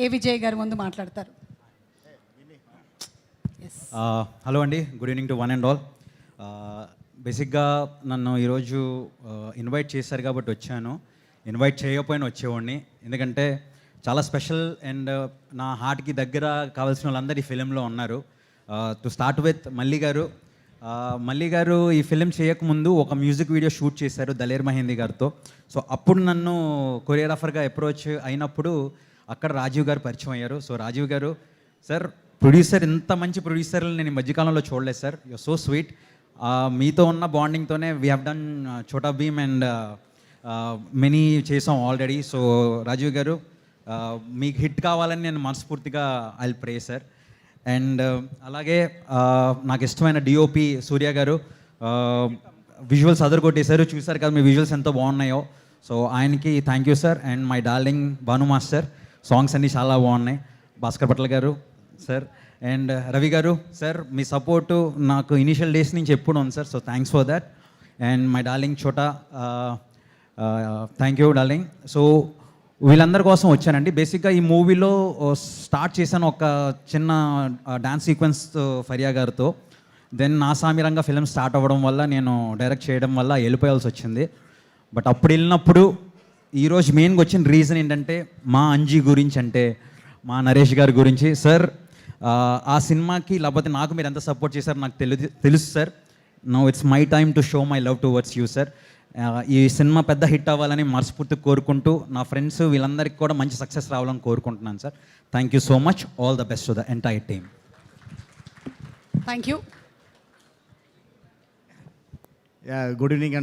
ఏ విజయ్ గారు ముందు మాట్లాడతారు. హలో అండి, good evening to one and all. బేసిక్గా నన్ను ఈరోజు ఇన్వైట్ చేశారు కాబట్టి వచ్చాను. ఇన్వైట్ చేయకపోయినా వచ్చేవాడిని, ఎందుకంటే చాలా స్పెషల్ అండ్ నా హార్ట్కి దగ్గర కావాల్సిన వాళ్ళందరూ ఈ ఫిలింలో ఉన్నారు. టు స్టార్ట్ విత్ మల్లి గారు. మల్లి గారు ఈ ఫిలిం చేయకముందు ఒక మ్యూజిక్ వీడియో షూట్ చేశారు దలేర్ మహేందీ గారితో. సో అప్పుడు నన్ను కొరియోగ్రాఫర్గా అప్రోచ్ అయినప్పుడు అక్కడ రాజీవ్ గారు పరిచయం అయ్యారు. సో రాజీవ్ గారు, సార్ ప్రొడ్యూసర్, ఇంత మంచి ప్రొడ్యూసర్లు నేను ఈ మధ్యకాలంలో చూడలేదు సార్, యూఆర్ సో స్వీట్. మీతో ఉన్న బాండింగ్తోనే we have done Chhota Bheem and many చేసాం ఆల్రెడీ. సో రాజీవ్ గారు, మీకు హిట్ కావాలని నేను మనస్ఫూర్తిగా I will pray sir. And అలాగే నాకు ఇష్టమైన డిఓపి సూర్య గారు, విజువల్స్ అదరగొట్టేశారు, చూశారు కదా మీ విజువల్స్ ఎంతో బాగున్నాయో. సో ఆయనకి thank you sir. And my darling Bhanu master, songs అన్నీ చాలా బాగున్నాయి. భాస్కర్ పట్ల గారు సార్, అండ్ రవి గారు సార్, మీ సపోర్టు నాకు ఇనిషియల్ డేస్ నుంచి ఎప్పుడు ఉంది sir. So thanks for that. And my darling చోటా, థ్యాంక్ యూ డార్లింగ్. సో వీళ్ళందరి కోసం వచ్చానండి. బేసిక్గా ఈ మూవీలో స్టార్ట్ చేశాను ఒక చిన్న డాన్స్ సీక్వెన్స్ ఫరియా గారితో. దెన్ నా సామిరంగా ఫిలిం స్టార్ట్ అవ్వడం వల్ల నేను డైరెక్ట్ చేయడం వల్ల వెళ్ళిపోయాల్సి వచ్చింది. బట్ అప్పుడు వెళ్ళినప్పుడు ఈరోజు మెయిన్గా వచ్చిన రీజన్ ఏంటంటే మా అంజీ గురించి, అంటే మా నరేష్ గారి గురించి. సార్ ఆ సినిమాకి లేకపోతే నాకు మీరు ఎంత సపోర్ట్ చేశారు నాకు తెలుసు sir. Now it's my time to show my love towards you sir. ఈ సినిమా పెద్ద హిట్ అవ్వాలని మనస్ఫూర్తి కోరుకుంటూ నా ఫ్రెండ్స్ వీళ్ళందరికీ కూడా మంచి సక్సెస్ రావాలని కోరుకుంటున్నాను sir. Thank you so much. All the best to the entire team. Thank you. Good evening అండి.